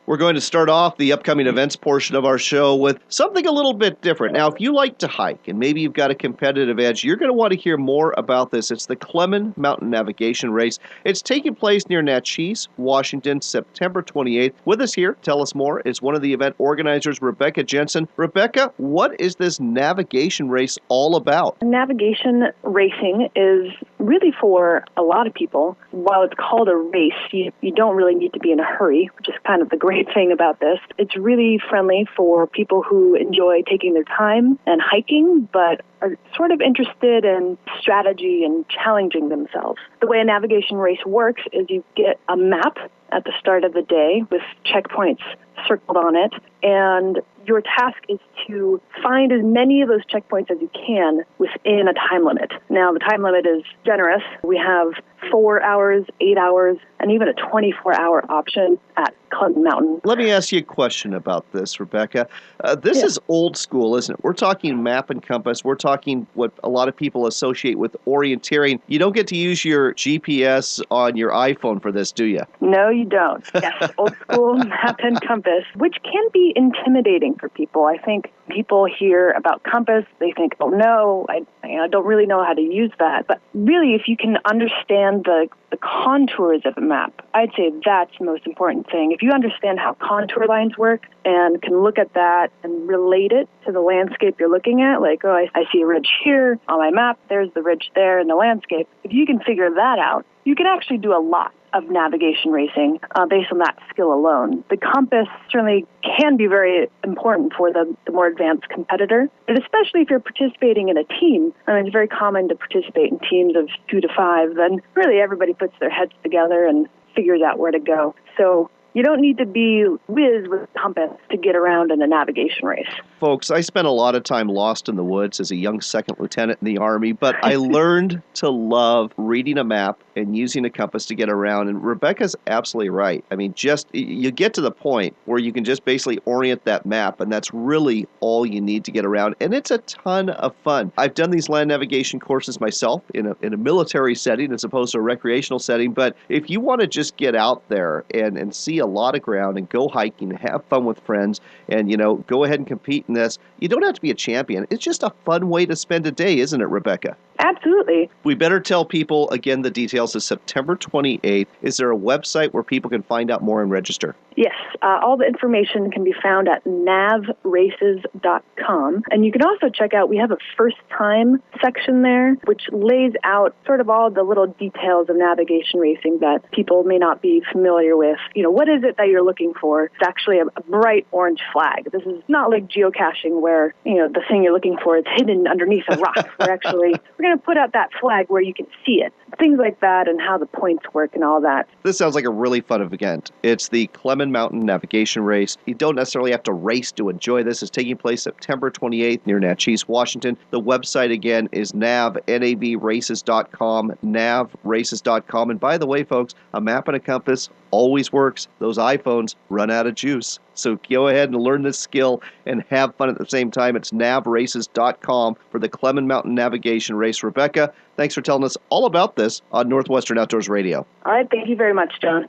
We're going to start off the upcoming events portion of our show with something a little bit different. Now, if you like to hike and maybe you've got a competitive edge, you're going to want to hear more about this. It's the Cleman Mountain Navigation Race. It's taking place near Naches, Washington, September 28th. With us here, tell us more, is one of the event organizers, Rebecca Jensen. Rebecca, what is this navigation race all about? Navigation racing is really for a lot of people. While it's called a race, you don't really need to be in a hurry, which is kind of the great thing about this. It's really friendly for people who enjoy taking their time and hiking, but are sort of interested in strategy and challenging themselves. The way a navigation race works is you get a map at the start of the day with checkpoints circled on it, and your task is to find as many of those checkpoints as you can within a time limit. Now, the time limit is generous. We have 4 hours, 8 hours, and even a 24-hour option at Cleman Mountain. Let me ask you a question about this, Rebecca. This is old school, isn't it? We're talking map and compass. We're talking what a lot of people associate with orienteering. You don't get to use your GPS on your iPhone for this, do you? No, you don't. Yes, old school map and compass, which can be intimidating for people. I think people hear about compass, they think, oh no, I don't really know how to use that. But really, if you can understand the contours of a map, I'd say that's the most important thing. If you understand how contour lines work and can look at that and relate it to the landscape you're looking at, like, oh, I see a ridge here on my map, there's the ridge there in the landscape. If you can figure that out, you can actually do a lot of navigation racing based on that skill alone. The compass certainly can be very important for the more advanced competitor, but especially if you're participating in a team. I mean, it's very common to participate in teams of 2 to 5. Then really everybody puts their heads together and figures out where to go. So you don't need to be whiz with a compass to get around in a navigation race. Folks, I spent a lot of time lost in the woods as a young second lieutenant in the Army, but I learned to love reading a map and using a compass to get around. And Rebecca's absolutely right. I mean, just you get to the point where you can just basically orient that map, and that's really all you need to get around. And it's a ton of fun. I've done these land navigation courses myself in a military setting as opposed to a recreational setting. But if you want to just get out there and see a lot of ground and go hiking, have fun with friends, and, go ahead and compete in this, you don't have to be a champion. It's just a fun way to spend a day, isn't it, Rebecca? Absolutely. We better tell people, again, the details is September 28th. Is there a website where people can find out more and register? Yes. All the information can be found at navraces.com. And you can also check out, we have a first-time section there, which lays out sort of all the little details of navigation racing that people may not be familiar with. What is it that you're looking for? It's actually a bright orange flag. This is not like geocaching where, the thing you're looking for is hidden underneath a rock. We're going to put out that flag where you can see it. Things like that and how the points work and all that. This sounds like a really fun event. It's the Cleman Mountain Navigation Race. You don't necessarily have to race to enjoy this. It's taking place September 28th near Naches, Washington. The website, again, is navraces.com, navraces.com. And by the way, folks, a map and a compass always works. Those iPhones run out of juice. So go ahead and learn this skill and have fun at the same time. It's navraces.com for the Cleman Mountain Navigation Race. Rebecca, thanks for telling us all about this on Northwestern Outdoors Radio. All right. Thank you very much, John.